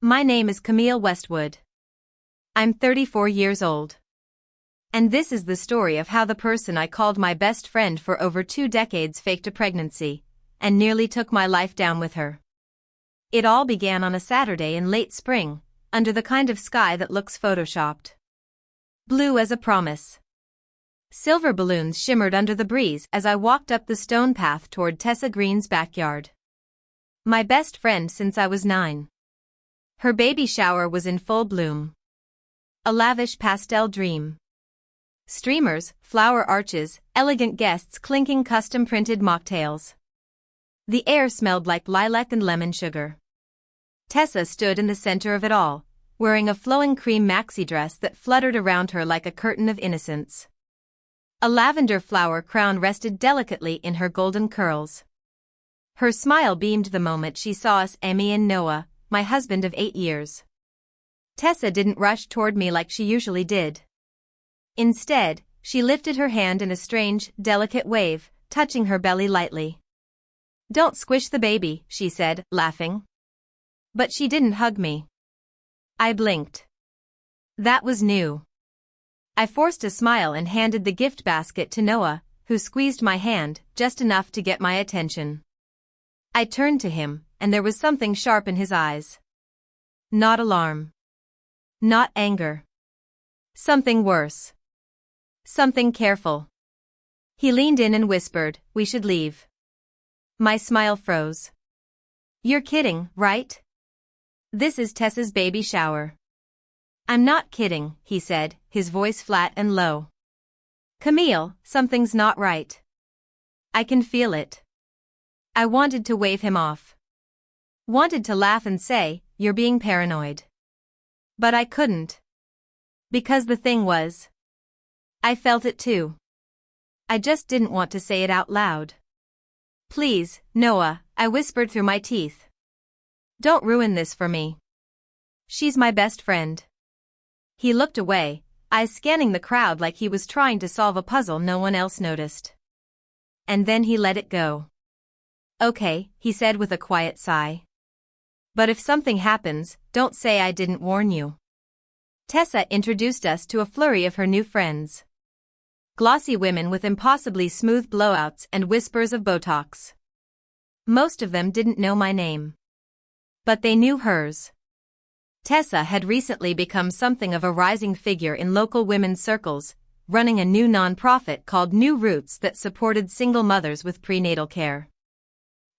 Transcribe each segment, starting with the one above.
My name is Camille Westwood. I'm 34 years old. And this is the story of how the person I called my best friend for over 2 decades faked a pregnancy, and nearly took my life down with her. It all began on a Saturday in late spring, under the kind of sky that looks photoshopped. Blue as a promise. Silver balloons shimmered under the breeze as I walked up the stone path toward Tessa Green's backyard. My best friend since I was 9. Her baby shower was in full bloom. A lavish pastel dream. Streamers, flower arches, elegant guests clinking custom-printed mocktails. The air smelled like lilac and lemon sugar. Tessa stood in the center of it all, wearing a flowing cream maxi dress that fluttered around her like a curtain of innocence. A lavender flower crown rested delicately in her golden curls. Her smile beamed the moment she saw us, Emmy and Noah, my husband of 8 years. Tessa didn't rush toward me like she usually did. Instead, she lifted her hand in a strange, delicate wave, touching her belly lightly. "Don't squish the baby," she said, laughing. But she didn't hug me. I blinked. That was new. I forced a smile and handed the gift basket to Noah, who squeezed my hand just enough to get my attention. I turned to him, and there was something sharp in his eyes. Not alarm. Not anger. Something worse. Something careful. He leaned in and whispered, "We should leave." My smile froze. "You're kidding, right? This is Tessa's baby shower." "I'm not kidding," he said, his voice flat and low. "Camille, something's not right. I can feel it." I wanted to wave him off. Wanted to laugh and say, "You're being paranoid." But I couldn't. Because the thing was. I felt it too. I just didn't want to say it out loud. "Please, Noah," I whispered through my teeth. "Don't ruin this for me. She's my best friend." He looked away, eyes scanning the crowd like he was trying to solve a puzzle no one else noticed. And then he let it go. "Okay," he said with a quiet sigh. "But if something happens, don't say I didn't warn you." Tessa introduced us to a flurry of her new friends. Glossy women with impossibly smooth blowouts and whispers of Botox. Most of them didn't know my name. But they knew hers. Tessa had recently become something of a rising figure in local women's circles, running a new nonprofit called New Roots that supported single mothers with prenatal care.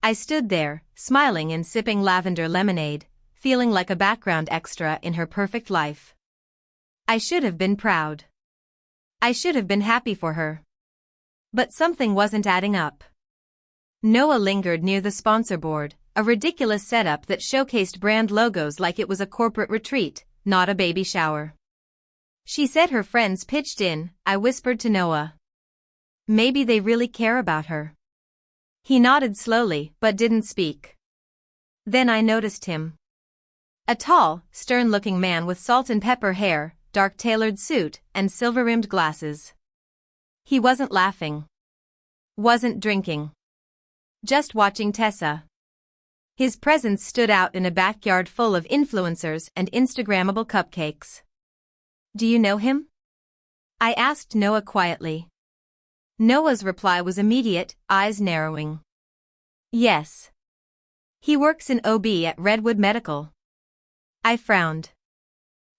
I stood there, smiling and sipping lavender lemonade, feeling like a background extra in her perfect life. I should have been proud. I should have been happy for her. But something wasn't adding up. Noah lingered near the sponsor board, a ridiculous setup that showcased brand logos like it was a corporate retreat, not a baby shower. She said her friends pitched in, I whispered to Noah. Maybe they really care about her. He nodded slowly but didn't speak. Then I noticed him. A tall, stern-looking man with salt and pepper hair, dark tailored suit, and silver-rimmed glasses. He wasn't laughing. Wasn't drinking. Just watching Tessa. His presence stood out in a backyard full of influencers and Instagrammable cupcakes. "Do you know him?" I asked Noah quietly. Noah's reply was immediate, eyes narrowing. "Yes. He works in OB at Redwood Medical." I frowned.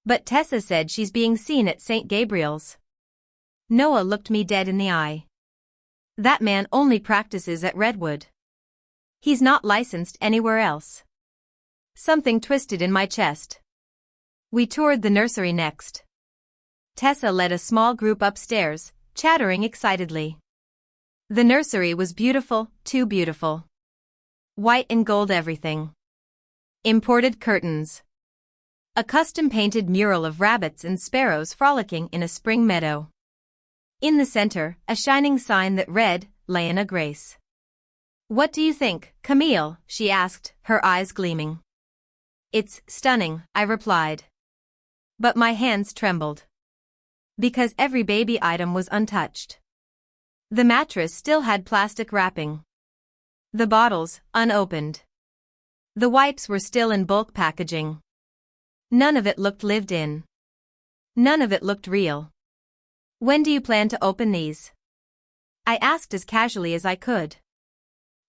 "But Tessa said she's being seen at St. Gabriel's." Noah looked me dead in the eye. "That man only practices at Redwood. He's not licensed anywhere else." Something twisted in my chest. We toured the nursery next. Tessa led a small group upstairs, chattering excitedly. The nursery was beautiful, too beautiful. White and gold everything. Imported curtains. A custom-painted mural of rabbits and sparrows frolicking in a spring meadow. In the center, a shining sign that read, Laiana Grace. "What do you think, Camille?" she asked, her eyes gleaming. "It's stunning," I replied. But my hands trembled. Because every baby item was untouched. The mattress still had plastic wrapping. The bottles, unopened. The wipes were still in bulk packaging. None of it looked lived in. None of it looked real. When do you plan to open these? I asked as casually as I could.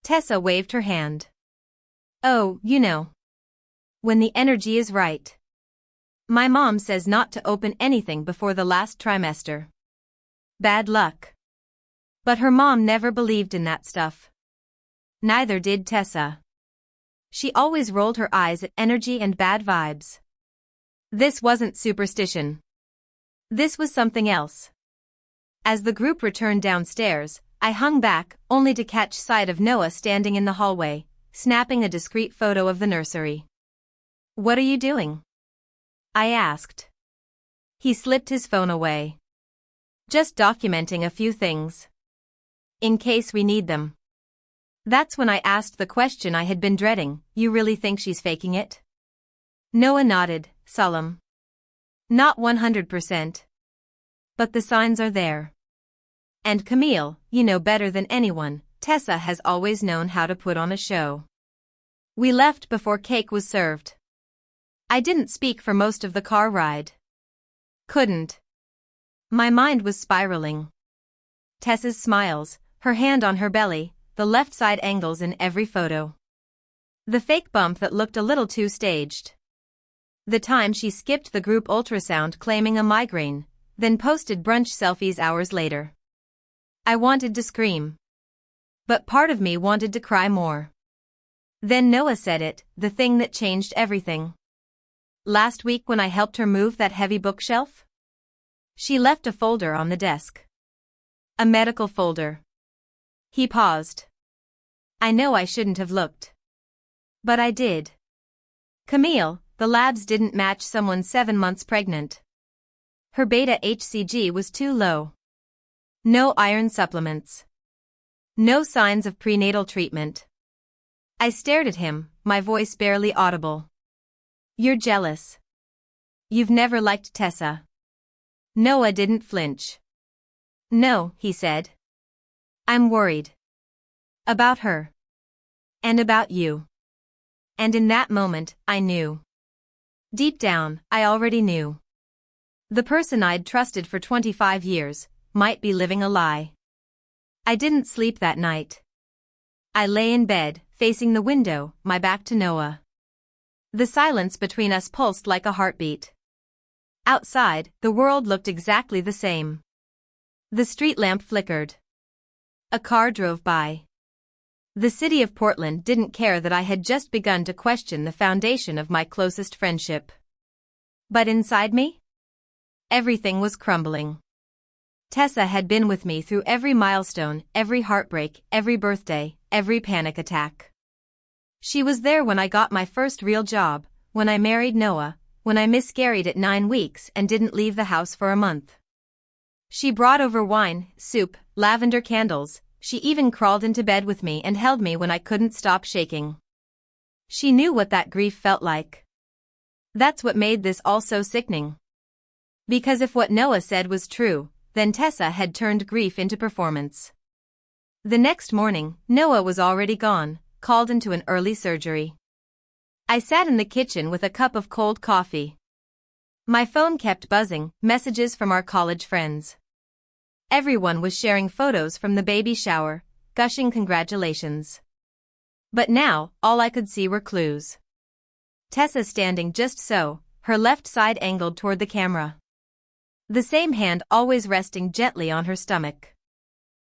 Tessa waved her hand. Oh, you know. When the energy is right. My mom says not to open anything before the last trimester. Bad luck. But her mom never believed in that stuff. Neither did Tessa. She always rolled her eyes at energy and bad vibes. This wasn't superstition. This was something else. As the group returned downstairs, I hung back, only to catch sight of Noah standing in the hallway, snapping a discreet photo of the nursery. What are you doing? I asked. He slipped his phone away. Just documenting a few things. In case we need them. That's when I asked the question I had been dreading, you really think she's faking it? Noah nodded, solemn. Not 100%. But the signs are there. And Camille, you know better than anyone, Tessa has always known how to put on a show. We left before cake was served. I didn't speak for most of the car ride. Couldn't. My mind was spiraling. Tessa's smiles, her hand on her belly, the left side angles in every photo. The fake bump that looked a little too staged. The time she skipped the group ultrasound claiming a migraine, then posted brunch selfies hours later. I wanted to scream. But part of me wanted to cry more. Then Noah said it, the thing that changed everything. Last week when I helped her move that heavy bookshelf? She left a folder on the desk. A medical folder. He paused. I know I shouldn't have looked. But I did. Camille, the labs didn't match someone 7 months pregnant. Her beta-HCG was too low. No iron supplements. No signs of prenatal treatment. I stared at him, my voice barely audible. You're jealous. You've never liked Tessa. Noah didn't flinch. No, he said. I'm worried. About her. And about you. And in that moment, I knew. Deep down, I already knew. The person I'd trusted for 25 years, might be living a lie. I didn't sleep that night. I lay in bed, facing the window, my back to Noah. The silence between us pulsed like a heartbeat. Outside, the world looked exactly the same. The street lamp flickered. A car drove by. The city of Portland didn't care that I had just begun to question the foundation of my closest friendship. But inside me? Everything was crumbling. Tessa had been with me through every milestone, every heartbreak, every birthday, every panic attack. She was there when I got my first real job, when I married Noah, when I miscarried at 9 weeks and didn't leave the house for a month. She brought over wine, soup, lavender candles, she even crawled into bed with me and held me when I couldn't stop shaking. She knew what that grief felt like. That's what made this all so sickening. Because if what Noah said was true, then Tessa had turned grief into performance. The next morning, Noah was already gone, called into an early surgery. I sat in the kitchen with a cup of cold coffee. My phone kept buzzing, messages from our college friends. Everyone was sharing photos from the baby shower, gushing congratulations. But now, all I could see were clues. Tessa standing just so, her left side angled toward the camera. The same hand always resting gently on her stomach.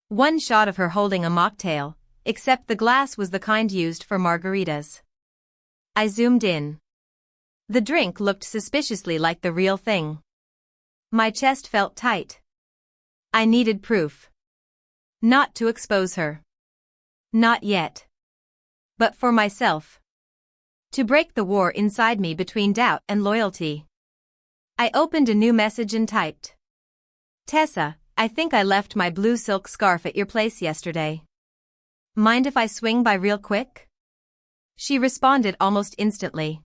One shot of her holding a mocktail, except the glass was the kind used for margaritas. I zoomed in. The drink looked suspiciously like the real thing. My chest felt tight. I needed proof. Not to expose her. Not yet. But for myself. To break the war inside me between doubt and loyalty. I opened a new message and typed. Tessa, I think I left my blue silk scarf at your place yesterday. Mind if I swing by real quick? She responded almost instantly.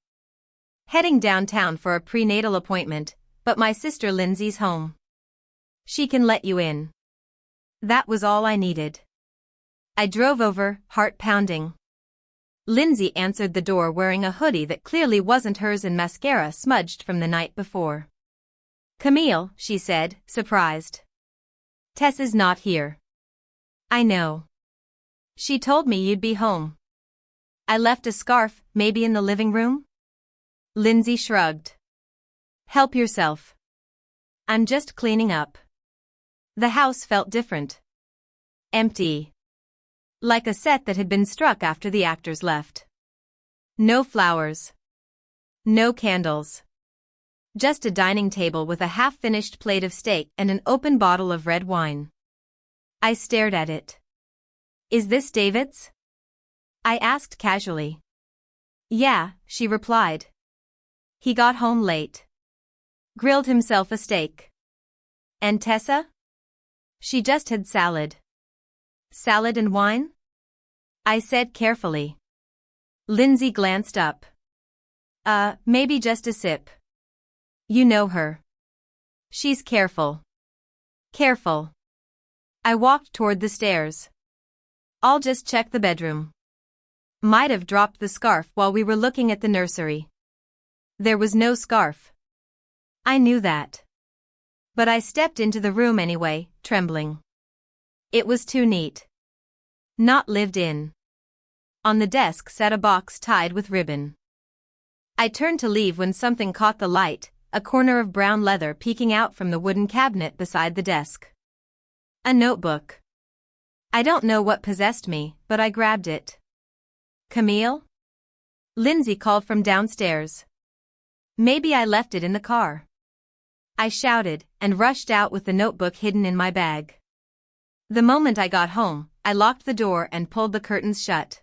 Heading downtown for a prenatal appointment, but my sister Lindsay's home. She can let you in. That was all I needed. I drove over, heart pounding. Lindsay answered the door wearing a hoodie that clearly wasn't hers and mascara smudged from the night before. "Camille," she said, surprised. "Tess is not here." "I know. She told me you'd be home." "I left a scarf, maybe in the living room?" Lindsay shrugged. "Help yourself. I'm just cleaning up." The house felt different. Empty. Like a set that had been struck after the actors left. No flowers. No candles. Just a dining table with a half-finished plate of steak and an open bottle of red wine. I stared at it. "Is this David's?" I asked casually. "Yeah," she replied. "He got home late. Grilled himself a steak." "And Tessa?" "She just had salad." "Salad and wine?" I said carefully. Lindsay glanced up. Maybe just a sip." "You know her. She's careful." "Careful." I walked toward the stairs. "I'll just check the bedroom." Might have dropped the scarf while we were looking at the nursery. There was no scarf. I knew that. But I stepped into the room anyway, trembling. It was too neat. Not lived in. On the desk sat a box tied with ribbon. I turned to leave when something caught the light, a corner of brown leather peeking out from the wooden cabinet beside the desk. A notebook. I don't know what possessed me, but I grabbed it. "Camille?" Lindsay called from downstairs. "Maybe I left it in the car." I shouted, and rushed out with the notebook hidden in my bag. The moment I got home, I locked the door and pulled the curtains shut.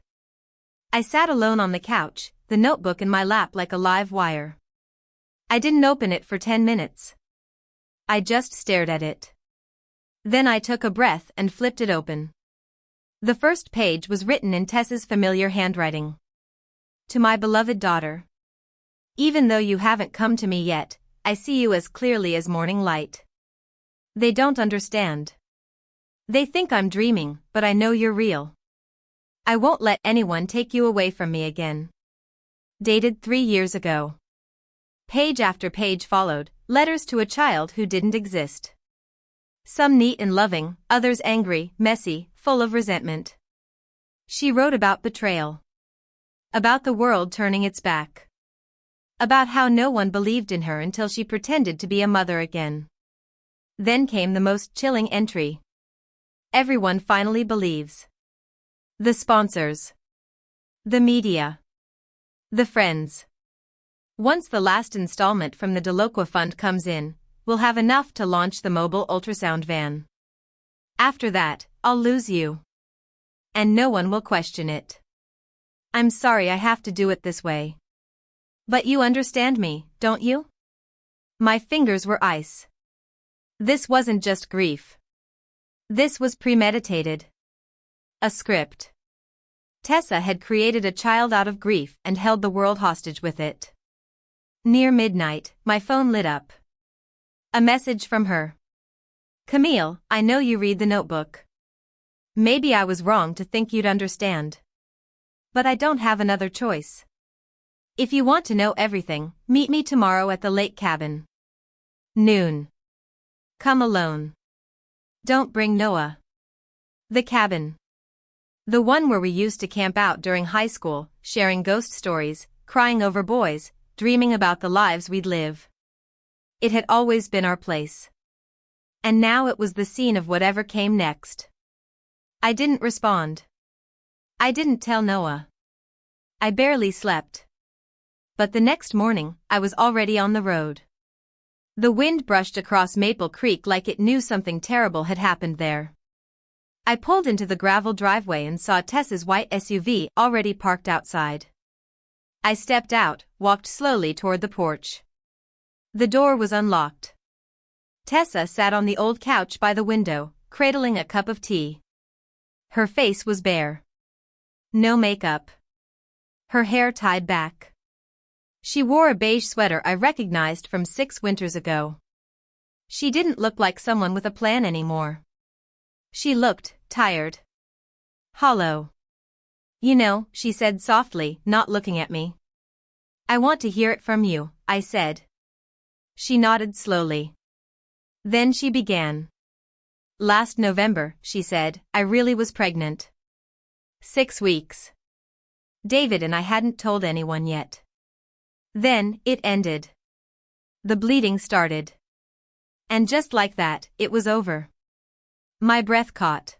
I sat alone on the couch, the notebook in my lap like a live wire. I didn't open it for 10 minutes. I just stared at it. Then I took a breath and flipped it open. The first page was written in Tessa's familiar handwriting. "To my beloved daughter. Even though you haven't come to me yet, I see you as clearly as morning light. They don't understand. They think I'm dreaming, but I know you're real. I won't let anyone take you away from me again." Dated 3 years ago. Page after page followed, letters to a child who didn't exist. Some neat and loving, others angry, messy, full of resentment. She wrote about betrayal. About the world turning its back. About how no one believed in her until she pretended to be a mother again. Then came the most chilling entry. Everyone finally believes. The sponsors. The media. The friends. Once the last installment from the Deloqua Fund comes in, we'll have enough to launch the mobile ultrasound van. After that, I'll lose you. And no one will question it. I'm sorry I have to do it this way. But you understand me, don't you? My fingers were ice. This wasn't just grief. This was premeditated. A script. Tessa had created a child out of grief and held the world hostage with it. Near midnight, my phone lit up. A message from her. "Camille, I know you read the notebook. Maybe I was wrong to think you'd understand. But I don't have another choice. If you want to know everything, meet me tomorrow at the lake cabin. Noon. Come alone. Don't bring Noah." The cabin. The one where we used to camp out during high school, sharing ghost stories, crying over boys, dreaming about the lives we'd live. It had always been our place. And now it was the scene of whatever came next. I didn't respond. I didn't tell Noah. I barely slept. But the next morning, I was already on the road. The wind brushed across Maple Creek like it knew something terrible had happened there. I pulled into the gravel driveway and saw Tessa's white SUV already parked outside. I stepped out, walked slowly toward the porch. The door was unlocked. Tessa sat on the old couch by the window, cradling a cup of tea. Her face was bare. No makeup. Her hair tied back. She wore a beige sweater I recognized from 6 winters ago. She didn't look like someone with a plan anymore. She looked tired. Hollow. You know, she said softly, not looking at me. I want to hear it from you, I said. She nodded slowly. Then she began. Last November, she said, I really was pregnant. 6 weeks. David and I hadn't told anyone yet. Then, it ended. The bleeding started. And just like that, it was over. My breath caught.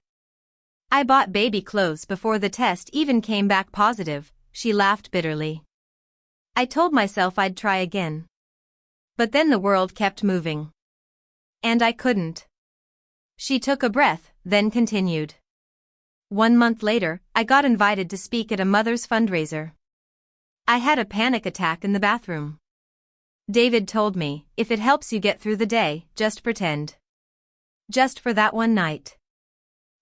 I bought baby clothes before the test even came back positive, she laughed bitterly. I told myself I'd try again. But then the world kept moving. And I couldn't. She took a breath, then continued. 1 month later, I got invited to speak at a mother's fundraiser. I had a panic attack in the bathroom. David told me, if it helps you get through the day, just pretend. Just for that one night.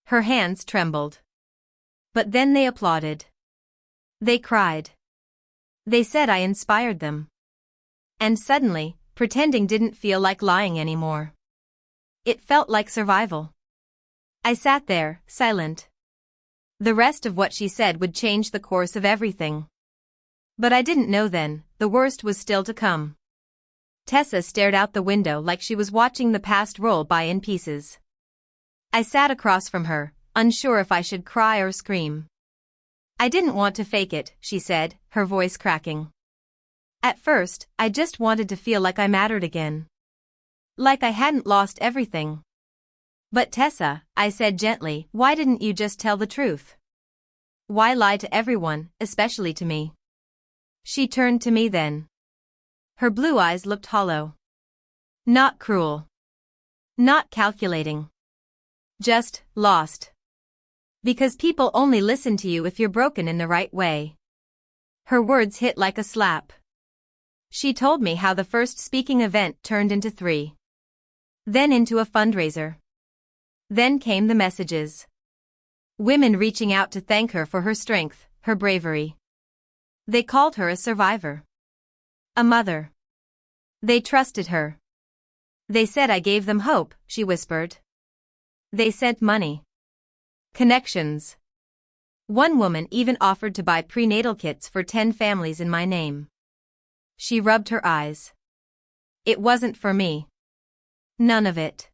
Her hands trembled. But then they applauded. They cried. They said I inspired them. And suddenly, pretending didn't feel like lying anymore. It felt like survival. I sat there, silent. The rest of what she said would change the course of everything. But I didn't know then, the worst was still to come. Tessa stared out the window like she was watching the past roll by in pieces. I sat across from her, unsure if I should cry or scream. I didn't want to fake it, she said, her voice cracking. At first, I just wanted to feel like I mattered again. Like I hadn't lost everything. But Tessa, I said gently, why didn't you just tell the truth? Why lie to everyone, especially to me? She turned to me then. Her blue eyes looked hollow. Not cruel. Not calculating. Just, lost. Because people only listen to you if you're broken in the right way. Her words hit like a slap. She told me how the first speaking event turned into 3. Then into a fundraiser. Then came the messages. Women reaching out to thank her for her strength, her bravery. They called her a survivor. A mother. They trusted her. They said I gave them hope, she whispered. They sent money. Connections. One woman even offered to buy prenatal kits for 10 families in my name. She rubbed her eyes. It wasn't for me. None of it.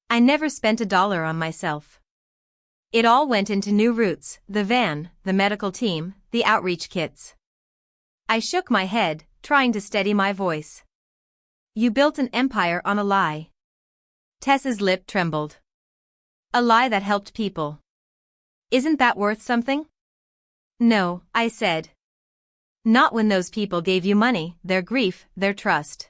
I never spent $1 on myself. It all went into new routes, the van, the medical team, the outreach kits. I shook my head, trying to steady my voice. You built an empire on a lie. Tessa's lip trembled. A lie that helped people. Isn't that worth something? No, I said. Not when those people gave you money, their grief, their trust.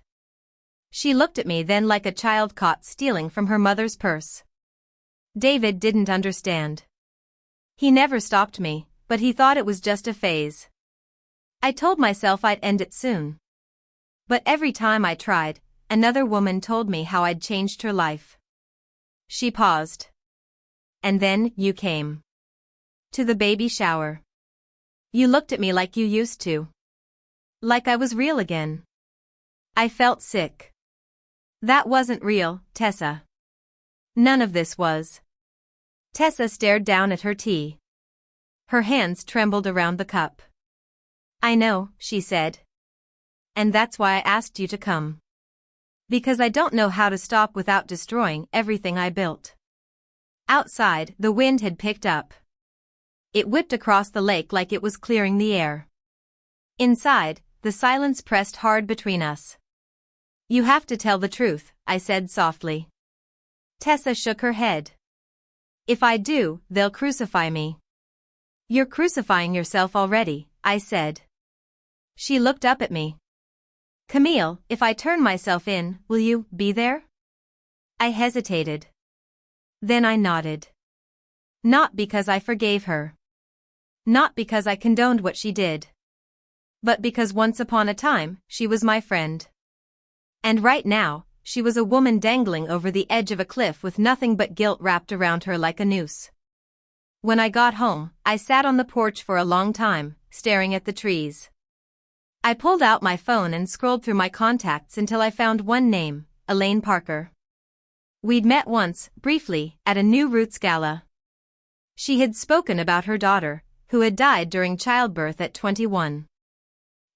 She looked at me then like a child caught stealing from her mother's purse. David didn't understand. He never stopped me, but he thought it was just a phase. I told myself I'd end it soon. But every time I tried, another woman told me how I'd changed her life. She paused. And then, you came. To the baby shower. You looked at me like you used to. Like I was real again. I felt sick. That wasn't real, Tessa. None of this was. Tessa stared down at her tea. Her hands trembled around the cup. I know, she said. And that's why I asked you to come. Because I don't know how to stop without destroying everything I built. Outside, the wind had picked up. It whipped across the lake like it was clearing the air. Inside, the silence pressed hard between us. You have to tell the truth, I said softly. Tessa shook her head. If I do, they'll crucify me. You're crucifying yourself already, I said. She looked up at me. Camille, if I turn myself in, will you be there? I hesitated. Then I nodded. Not because I forgave her. Not because I condoned what she did. But because once upon a time, she was my friend. And right now, she was a woman dangling over the edge of a cliff with nothing but guilt wrapped around her like a noose. When I got home, I sat on the porch for a long time, staring at the trees. I pulled out my phone and scrolled through my contacts until I found one name, Elaine Parker. We'd met once, briefly, at a New Roots gala. She had spoken about her daughter, who had died during childbirth at 21.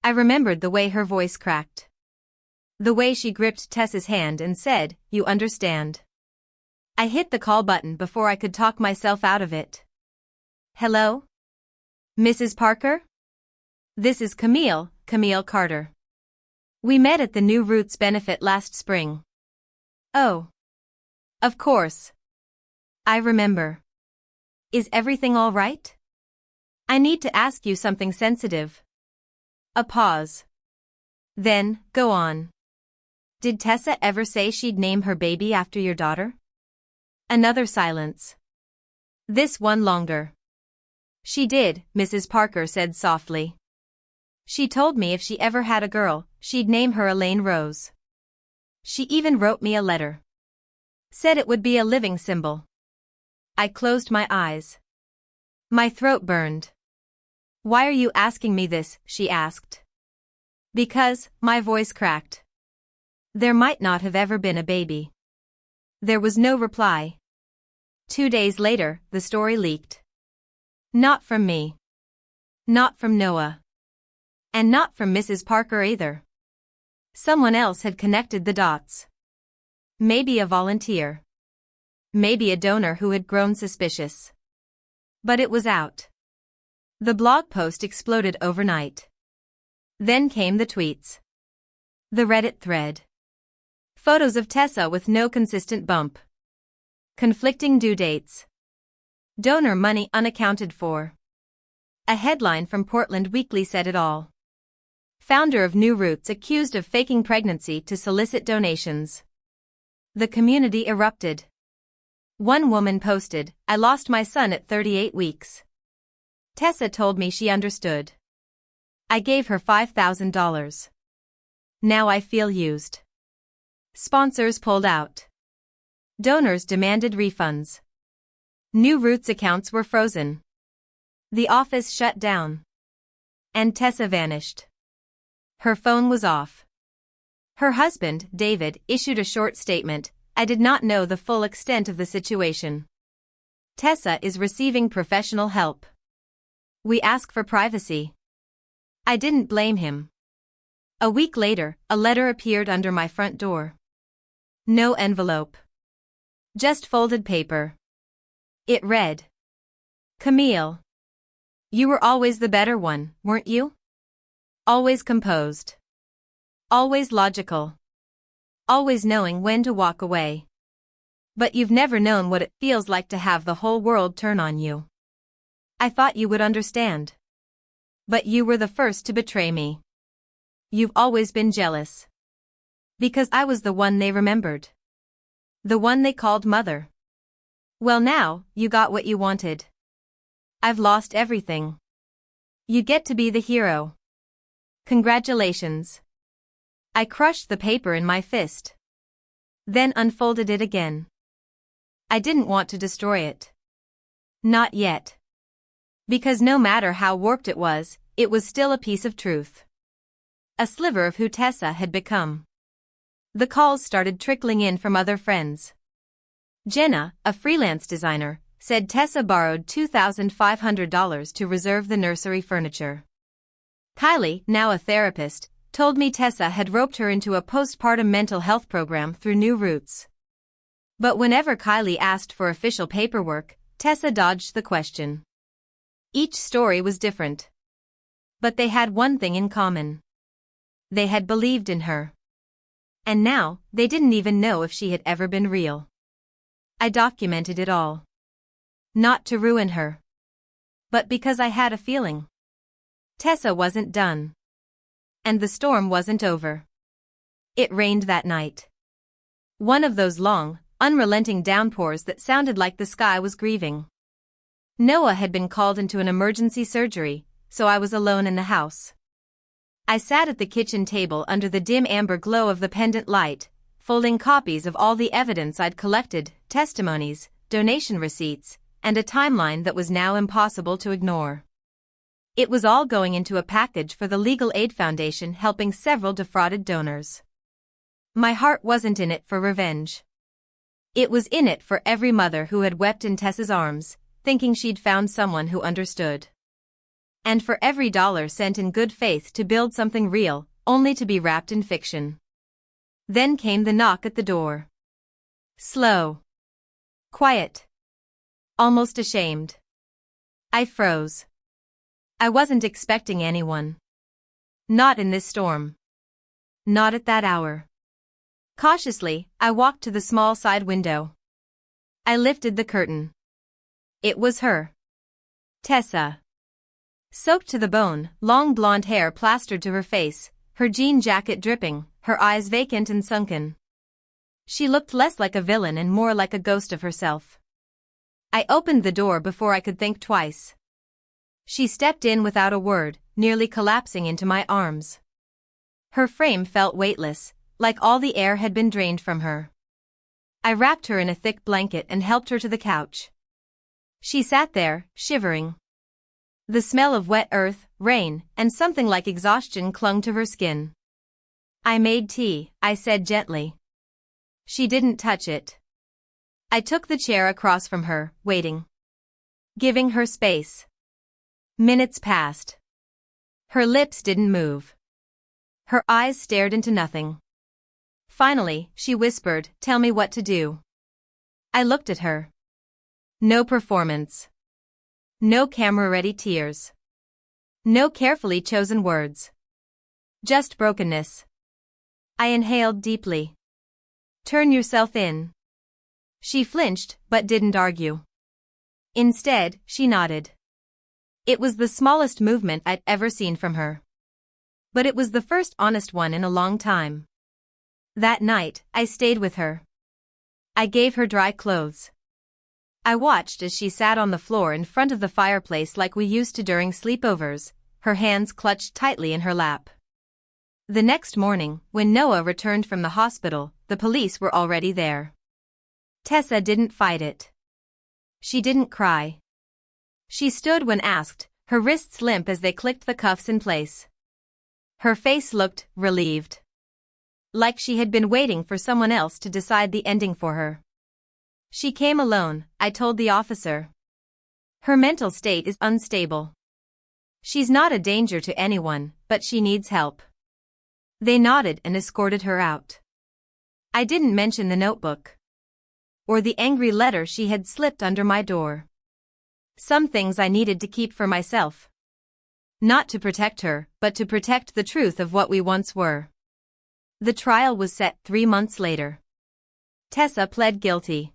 I remembered the way her voice cracked. The way she gripped Tessa's hand and said, "You understand." I hit the call button before I could talk myself out of it. "Hello? Mrs. Parker? This is Camille Carter. We met at the New Roots benefit last spring." "Oh. Of course. I remember. Is everything all right? I need to ask you something sensitive." A pause. Then, "Go on. Did Tessa ever say she'd name her baby after your daughter?" Another silence. This one longer. "She did," Mrs. Parker said softly. "She told me if she ever had a girl, she'd name her Elaine Rose. She even wrote me a letter. Said it would be a living symbol." I closed my eyes. My throat burned. "Why are you asking me this?" she asked. "Because," my voice cracked. "There might not have ever been a baby." There was no reply. 2 days later, the story leaked. Not from me. Not from Noah. And not from Mrs. Parker either. Someone else had connected the dots. Maybe a volunteer. Maybe a donor who had grown suspicious. But it was out. The blog post exploded overnight. Then came the tweets. The Reddit thread. Photos of Tessa with no consistent bump. Conflicting due dates. Donor money unaccounted for. A headline from Portland Weekly said it all. Founder of New Roots accused of faking pregnancy to solicit donations. The community erupted. One woman posted, "I lost my son at 38 weeks. Tessa told me she understood. I gave her $5,000. Now I feel used." Sponsors pulled out. Donors demanded refunds. New Roots accounts were frozen. The office shut down. And Tessa vanished. Her phone was off. Her husband, David, issued a short statement, "I did not know the full extent of the situation. Tessa is receiving professional help. We ask for privacy." I didn't blame him. A week later, a letter appeared under my front door. No envelope. Just folded paper. It read, "Camille. You were always the better one, weren't you? Always composed. Always logical. Always knowing when to walk away. But you've never known what it feels like to have the whole world turn on you. I thought you would understand. But you were the first to betray me. You've always been jealous. Because I was the one they remembered. The one they called mother. Well, now, you got what you wanted. I've lost everything. You get to be the hero. Congratulations." I crushed the paper in my fist. Then unfolded it again. I didn't want to destroy it. Not yet. Because no matter how warped it was still a piece of truth. A sliver of who Tessa had become. The calls started trickling in from other friends. Jenna, a freelance designer, said Tessa borrowed $2,500 to reserve the nursery furniture. Kylie, now a therapist, told me Tessa had roped her into a postpartum mental health program through New Roots. But whenever Kylie asked for official paperwork, Tessa dodged the question. Each story was different. But they had one thing in common. They had believed in her. And now, they didn't even know if she had ever been real. I documented it all. Not to ruin her. But because I had a feeling. Tessa wasn't done. And the storm wasn't over. It rained that night. One of those long, unrelenting downpours that sounded like the sky was grieving. Noah had been called into an emergency surgery, so I was alone in the house. I sat at the kitchen table under the dim amber glow of the pendant light, folding copies of all the evidence I'd collected, testimonies, donation receipts, and a timeline that was now impossible to ignore. It was all going into a package for the Legal Aid Foundation helping several defrauded donors. My heart wasn't in it for revenge. It was in it for every mother who had wept in Tessa's arms, thinking she'd found someone who understood. And for every dollar sent in good faith to build something real, only to be wrapped in fiction. Then came the knock at the door. Slow. Quiet. Almost ashamed. I froze. I wasn't expecting anyone. Not in this storm. Not at that hour. Cautiously, I walked to the small side window. I lifted the curtain. It was her. Tessa. Soaked to the bone, long blonde hair plastered to her face, her jean jacket dripping, her eyes vacant and sunken. She looked less like a villain and more like a ghost of herself. I opened the door before I could think twice. She stepped in without a word, nearly collapsing into my arms. Her frame felt weightless, like all the air had been drained from her. I wrapped her in a thick blanket and helped her to the couch. She sat there, shivering. The smell of wet earth, rain, and something like exhaustion clung to her skin. I made tea, I said gently. She didn't touch it. I took the chair across from her, waiting. Giving her space. Minutes passed. Her lips didn't move. Her eyes stared into nothing. Finally, she whispered, "Tell me what to do." I looked at her. No performance. No camera-ready tears. No carefully chosen words. Just brokenness. I inhaled deeply. "Turn yourself in." She flinched, but didn't argue. Instead, she nodded. It was the smallest movement I'd ever seen from her. But it was the first honest one in a long time. That night, I stayed with her. I gave her dry clothes. I watched as she sat on the floor in front of the fireplace like we used to during sleepovers, her hands clutched tightly in her lap. The next morning, when Noah returned from the hospital, the police were already there. Tessa didn't fight it. She didn't cry. She stood when asked, her wrists limp as they clicked the cuffs in place. Her face looked relieved. Like she had been waiting for someone else to decide the ending for her. She came alone, I told the officer. Her mental state is unstable. She's not a danger to anyone, but she needs help. They nodded and escorted her out. I didn't mention the notebook. Or the angry letter she had slipped under my door. Some things I needed to keep for myself. Not to protect her, but to protect the truth of what we once were. The trial was set 3 months later. Tessa pled guilty.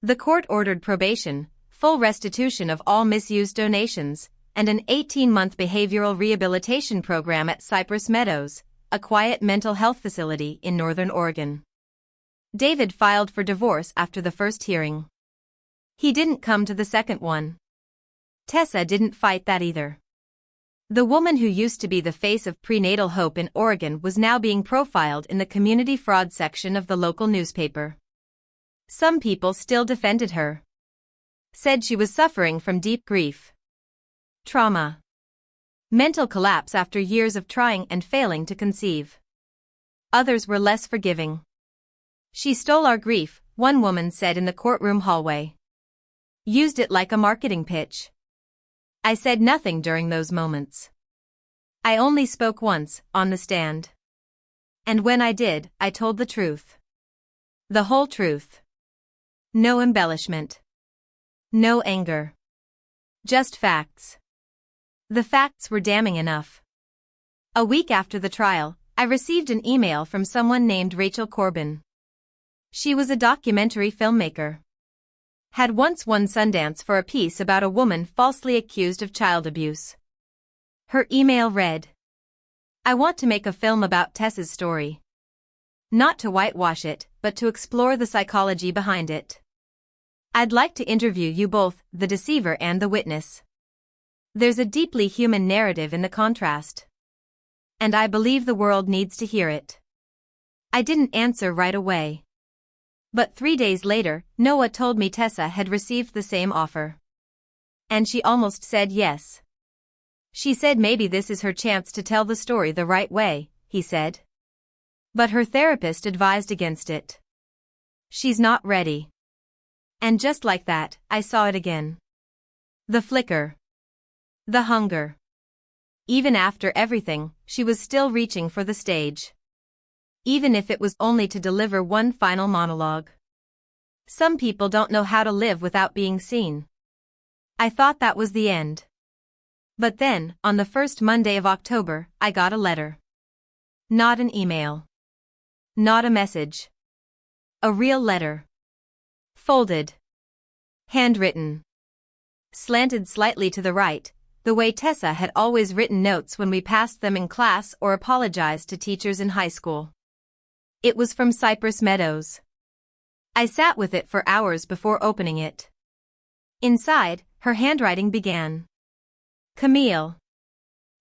The court ordered probation, full restitution of all misused donations, and an 18-month behavioral rehabilitation program at Cypress Meadows, a quiet mental health facility in Northern Oregon. David filed for divorce after the first hearing. He didn't come to the second one. Tessa didn't fight that either. The woman who used to be the face of prenatal hope in Oregon was now being profiled in the community fraud section of the local newspaper. Some people still defended her. Said she was suffering from deep grief. Trauma. Mental collapse after years of trying and failing to conceive. Others were less forgiving. She stole our grief, one woman said in the courtroom hallway. Used it like a marketing pitch. I said nothing during those moments. I only spoke once, on the stand. And when I did, I told the truth. The whole truth. No embellishment. No anger. Just facts. The facts were damning enough. A week after the trial, I received an email from someone named Rachel Corbin. She was a documentary filmmaker. Had once won Sundance for a piece about a woman falsely accused of child abuse. Her email read, "I want to make a film about Tessa's story. Not to whitewash it, but to explore the psychology behind it. I'd like to interview you both, the deceiver and the witness. There's a deeply human narrative in the contrast. And I believe the world needs to hear it." I didn't answer right away. But 3 days later, Noah told me Tessa had received the same offer. And she almost said yes. She said maybe this is her chance to tell the story the right way, he said. But her therapist advised against it. She's not ready. And just like that, I saw it again. The flicker. The hunger. Even after everything, she was still reaching for the stage. Even if it was only to deliver one final monologue. Some people don't know how to live without being seen. I thought that was the end. But then, on the first Monday of October, I got a letter. Not an email. Not a message. A real letter. Folded. Handwritten. Slanted slightly to the right, the way Tessa had always written notes when we passed them in class or apologized to teachers in high school. It was from Cypress Meadows. I sat with it for hours before opening it. Inside, her handwriting began. Camille.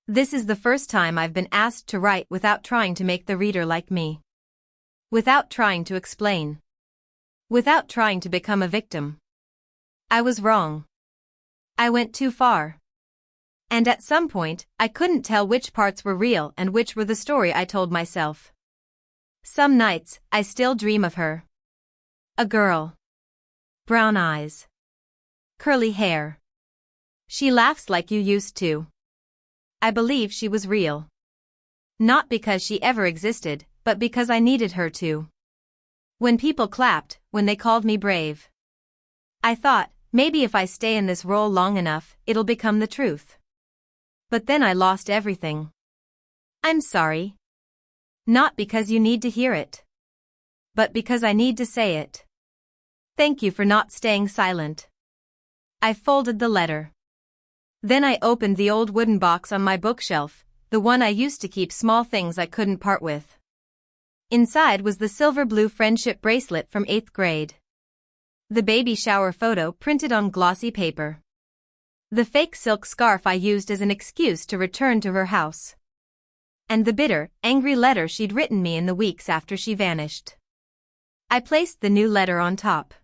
This is the first time I've been asked to write without trying to make the reader like me. Without trying to explain. Without trying to become a victim. I was wrong. I went too far. And at some point, I couldn't tell which parts were real and which were the story I told myself. Some nights, I still dream of her. A girl. Brown eyes. Curly hair. She laughs like you used to. I believe she was real. Not because she ever existed, but because I needed her to. When people clapped, when they called me brave. I thought, maybe if I stay in this role long enough, it'll become the truth. But then I lost everything. I'm sorry. Not because you need to hear it. But because I need to say it. Thank you for not staying silent. I folded the letter. Then I opened the old wooden box on my bookshelf, the one I used to keep small things I couldn't part with. Inside was the silver-blue friendship bracelet from 8th grade. The baby shower photo printed on glossy paper. The fake silk scarf I used as an excuse to return to her house. And the bitter, angry letter she'd written me in the weeks after she vanished. I placed the new letter on top.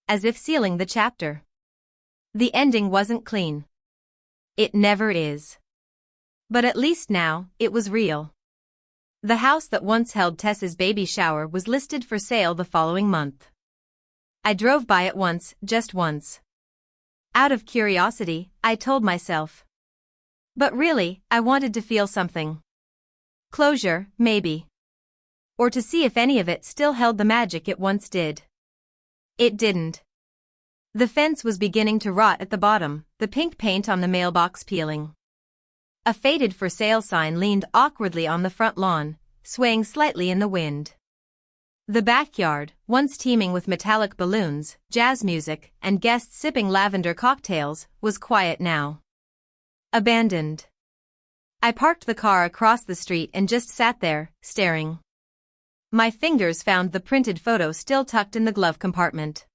As if sealing the chapter. The ending wasn't clean. It never is. But at least now, it was real. The house that once held Tessa's baby shower was listed for sale the following month. I drove by it once, just once. Out of curiosity, I told myself. But really, I wanted to feel something. Closure, maybe. Or to see if any of it still held the magic it once did. It didn't. The fence was beginning to rot at the bottom, the pink paint on the mailbox peeling. A faded for sale sign leaned awkwardly on the front lawn, swaying slightly in the wind. The backyard, once teeming with metallic balloons, jazz music, and guests sipping lavender cocktails, was quiet now. Abandoned. I parked the car across the street and just sat there, staring. My fingers found the printed photo still tucked in the glove compartment.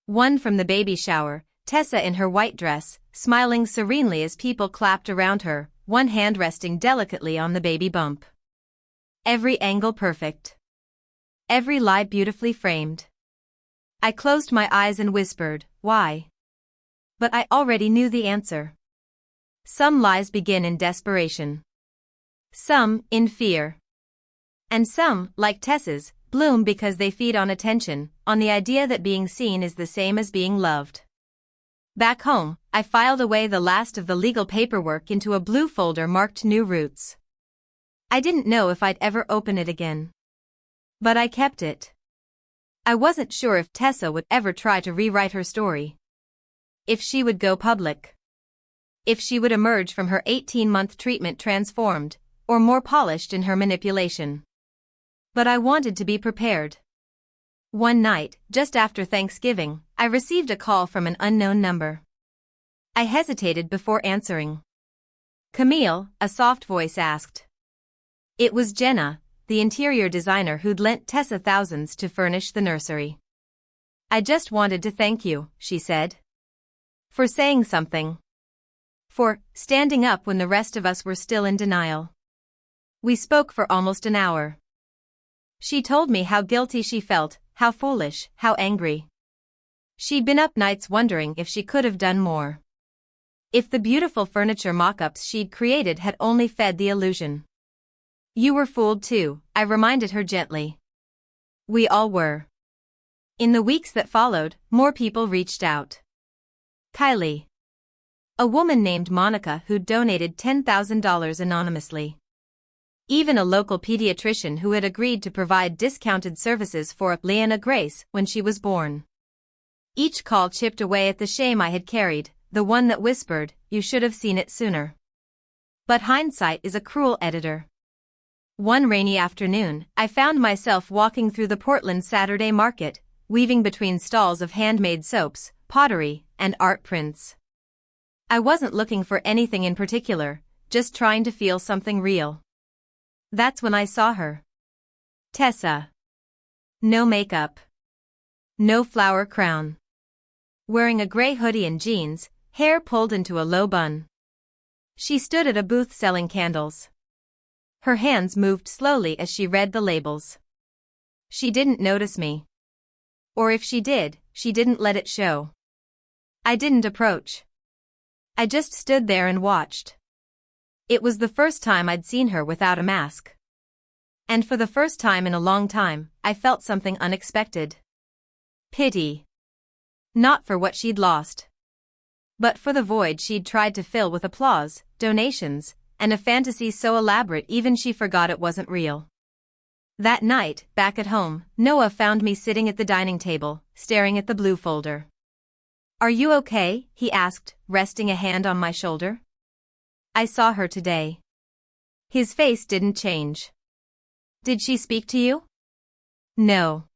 One from the baby shower, Tessa in her white dress, smiling serenely as people clapped around her, one hand resting delicately on the baby bump. Every angle perfect. Every lie beautifully framed. I closed my eyes and whispered, why? But I already knew the answer. Some lies begin in desperation. Some, in fear. And some, like Tessa's, bloom because they feed on attention, on the idea that being seen is the same as being loved. Back home, I filed away the last of the legal paperwork into a blue folder marked New Roots. I didn't know if I'd ever open it again. But I kept it. I wasn't sure if Tessa would ever try to rewrite her story. If she would go public. If she would emerge from her 18-month treatment transformed, or more polished in her manipulation. But I wanted to be prepared. One night, just after Thanksgiving, I received a call from an unknown number. I hesitated before answering. Camille, a soft voice asked. It was Jenna, the interior designer who'd lent Tessa thousands to furnish the nursery. I just wanted to thank you, she said. For saying something. For standing up when the rest of us were still in denial. We spoke for almost an hour. She told me how guilty she felt, how foolish, how angry. She'd been up nights wondering if she could have done more. If the beautiful furniture mock-ups she'd created had only fed the illusion. You were fooled too, I reminded her gently. We all were. In the weeks that followed, more people reached out. Kylie. A woman named Monica who'd donated $10,000 anonymously. Even a local pediatrician who had agreed to provide discounted services for Leanna Grace when she was born. Each call chipped away at the shame I had carried, the one that whispered, "You should have seen it sooner." But hindsight is a cruel editor. One rainy afternoon, I found myself walking through the Portland Saturday market, weaving between stalls of handmade soaps, pottery, and art prints. I wasn't looking for anything in particular, just trying to feel something real. That's when I saw her. Tessa. No makeup. No flower crown. Wearing a gray hoodie and jeans, hair pulled into a low bun. She stood at a booth selling candles. Her hands moved slowly as she read the labels. She didn't notice me. Or if she did, she didn't let it show. I didn't approach. I just stood there and watched. It was the first time I'd seen her without a mask. And for the first time in a long time, I felt something unexpected. Pity. Not for what she'd lost, but for the void she'd tried to fill with applause, donations, and a fantasy so elaborate even she forgot it wasn't real. That night, back at home, Noah found me sitting at the dining table, staring at the blue folder. "Are you okay?" he asked, resting a hand on my shoulder. "I saw her today." His face didn't change. "Did she speak to you?" "No.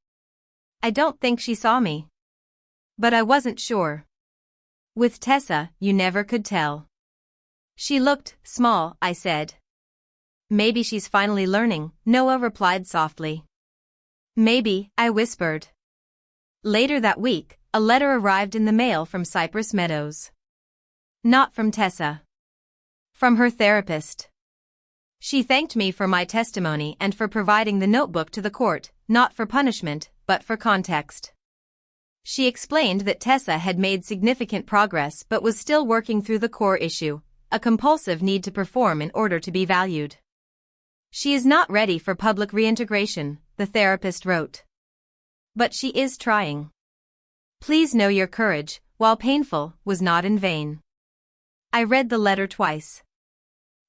I don't think she saw me. But I wasn't sure. With Tessa, you never could tell." "She looked small," I said. "Maybe she's finally learning," Noah replied softly. "Maybe," I whispered. Later that week, a letter arrived in the mail from Cypress Meadows. Not from Tessa. From her therapist. She thanked me for my testimony and for providing the notebook to the court, not for punishment, but for context. She explained that Tessa had made significant progress but was still working through the core issue, a compulsive need to perform in order to be valued. "She is not ready for public reintegration," the therapist wrote. "But she is trying. Please know your courage, while painful, was not in vain." I read the letter twice.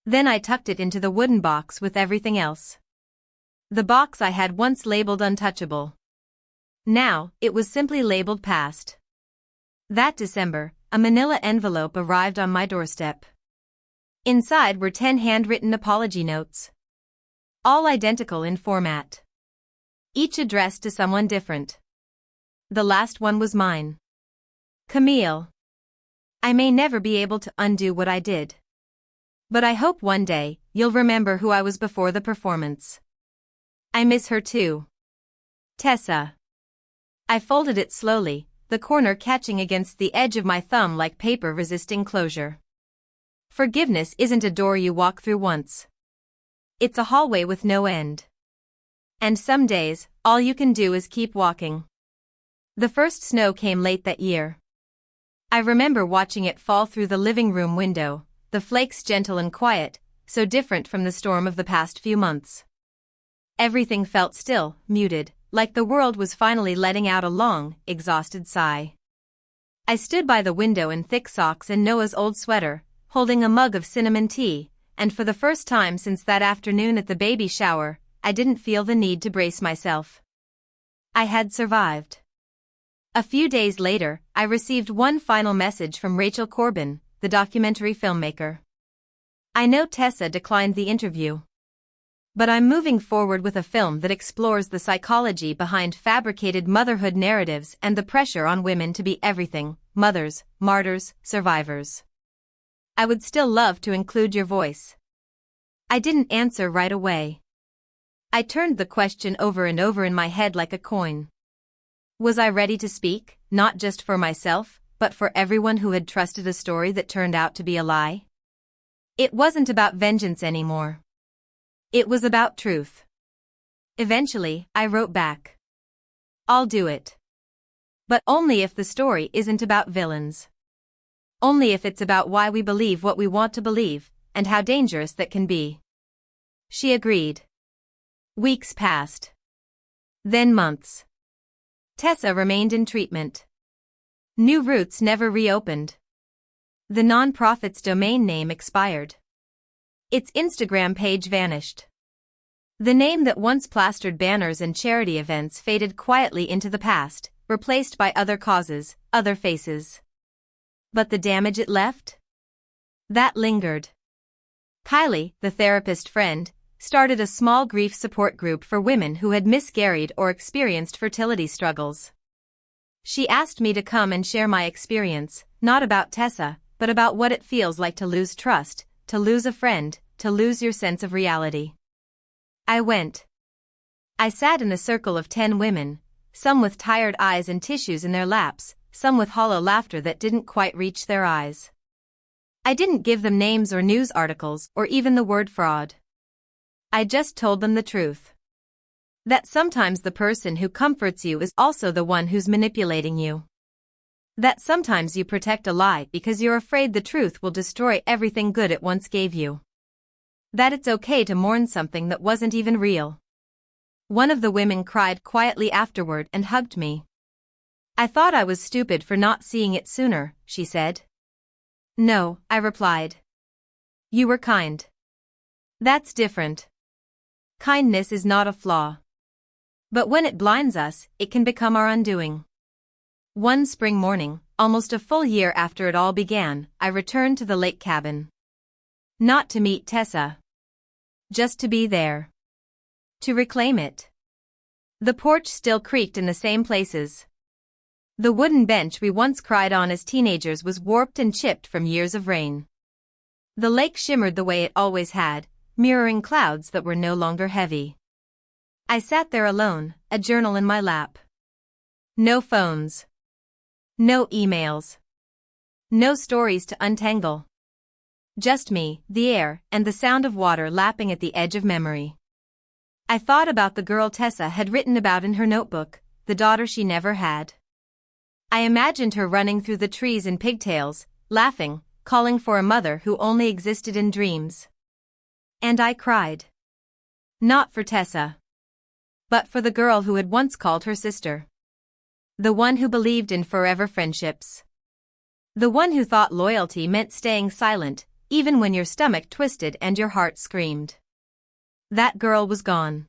Then I tucked it into the wooden box with everything else. The box I had once labeled untouchable. Now, it was simply labeled past. That December, a manila envelope arrived on my doorstep. Inside were 10 handwritten apology notes. All identical in format. Each addressed to someone different. The last one was mine. Camille. I may never be able to undo what I did. But I hope one day, you'll remember who I was before the performance. I miss her too. Tessa. I folded it slowly, the corner catching against the edge of my thumb like paper resisting closure. Forgiveness isn't a door you walk through once. It's a hallway with no end. And some days, all you can do is keep walking. The first snow came late that year. I remember watching it fall through the living room window, the flakes gentle and quiet, so different from the storm of the past few months. Everything felt still, muted, like the world was finally letting out a long, exhausted sigh. I stood by the window in thick socks and Noah's old sweater, holding a mug of cinnamon tea, and for the first time since that afternoon at the baby shower, I didn't feel the need to brace myself. I had survived. A few days later, I received one final message from Rachel Corbin, the documentary filmmaker. "I know Tessa declined the interview. But I'm moving forward with a film that explores the psychology behind fabricated motherhood narratives and the pressure on women to be everything, mothers, martyrs, survivors. I would still love to include your voice." I didn't answer right away. I turned the question over and over in my head like a coin. Was I ready to speak, not just for myself, but for everyone who had trusted a story that turned out to be a lie? It wasn't about vengeance anymore. It was about truth. Eventually, I wrote back. "I'll do it. But only if the story isn't about villains. Only if it's about why we believe what we want to believe, and how dangerous that can be." She agreed. Weeks passed. Then months. Tessa remained in treatment. New routes never reopened. The nonprofit's domain name expired. Its Instagram page vanished. The name that once plastered banners and charity events faded quietly into the past, replaced by other causes, other faces. But the damage it left? That lingered. Kylie, the therapist friend, started a small grief support group for women who had miscarried or experienced fertility struggles. She asked me to come and share my experience, not about Tessa, but about what it feels like to lose trust, to lose a friend, to lose your sense of reality. I went. I sat in a circle of 10 women, some with tired eyes and tissues in their laps, some with hollow laughter that didn't quite reach their eyes. I didn't give them names or news articles or even the word fraud. I just told them the truth. That sometimes the person who comforts you is also the one who's manipulating you. That sometimes you protect a lie because you're afraid the truth will destroy everything good it once gave you. That it's okay to mourn something that wasn't even real. One of the women cried quietly afterward and hugged me. I thought I was stupid for not seeing it sooner, she said. No, I replied. You were kind. That's different. Kindness is not a flaw. But when it blinds us, it can become our undoing. One spring morning, almost a full year after it all began, I returned to the lake cabin. Not to meet Tessa. Just to be there. To reclaim it. The porch still creaked in the same places. The wooden bench we once cried on as teenagers was warped and chipped from years of rain. The lake shimmered the way it always had, mirroring clouds that were no longer heavy. I sat there alone, a journal in my lap. No phones. No emails. No stories to untangle. Just me, the air, and the sound of water lapping at the edge of memory. I thought about the girl Tessa had written about in her notebook, the daughter she never had. I imagined her running through the trees in pigtails, laughing, calling for a mother who only existed in dreams. And I cried. Not for Tessa. But for the girl who had once called her sister. The one who believed in forever friendships. The one who thought loyalty meant staying silent, even when your stomach twisted and your heart screamed. That girl was gone.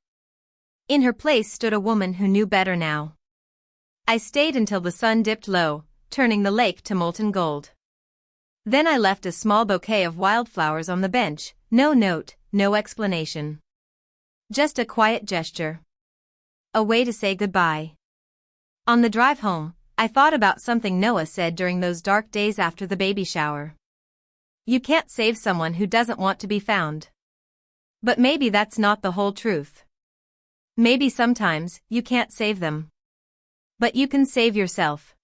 In her place stood a woman who knew better now. I stayed until the sun dipped low, turning the lake to molten gold. Then I left a small bouquet of wildflowers on the bench, no note, no explanation. Just a quiet gesture. A way to say goodbye. On the drive home, I thought about something Noah said during those dark days after the baby shower. You can't save someone who doesn't want to be found. But maybe that's not the whole truth. Maybe sometimes you can't save them. But you can save yourself.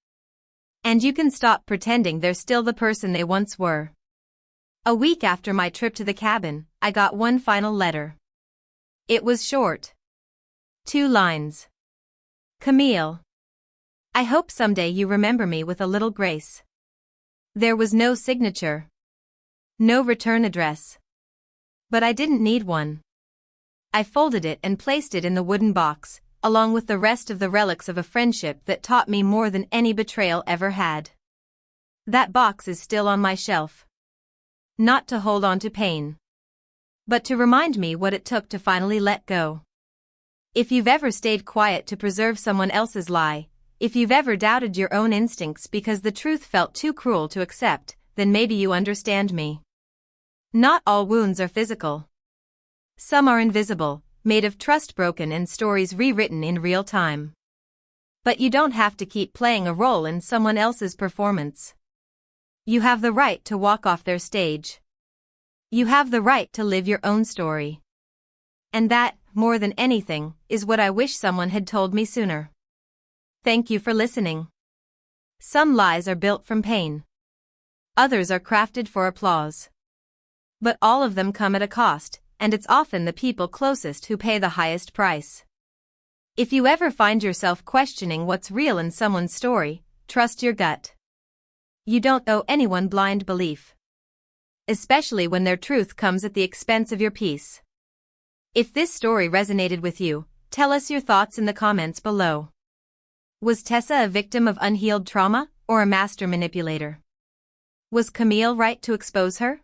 And you can stop pretending they're still the person they once were. A week after my trip to the cabin, I got one final letter. It was short. 2 lines. Camille. I hope someday you remember me with a little grace. There was no signature. No return address. But I didn't need one. I folded it and placed it in the wooden box, along with the rest of the relics of a friendship that taught me more than any betrayal ever had. That box is still on my shelf. Not to hold on to pain. But to remind me what it took to finally let go. If you've ever stayed quiet to preserve someone else's lie, if you've ever doubted your own instincts because the truth felt too cruel to accept, then maybe you understand me. Not all wounds are physical. Some are invisible, made of trust broken and stories rewritten in real time. But you don't have to keep playing a role in someone else's performance. You have the right to walk off their stage. You have the right to live your own story. And that, more than anything, is what I wish someone had told me sooner. Thank you for listening. Some lies are built from pain. Others are crafted for applause. But all of them come at a cost, and it's often the people closest who pay the highest price. If you ever find yourself questioning what's real in someone's story, trust your gut. You don't owe anyone blind belief. Especially when their truth comes at the expense of your peace. If this story resonated with you, tell us your thoughts in the comments below. Was Tessa a victim of unhealed trauma, or a master manipulator? Was Camille right to expose her?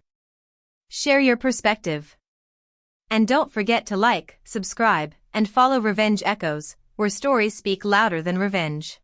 Share your perspective. And don't forget to like, subscribe, and follow Revenge Echoes, where stories speak louder than revenge.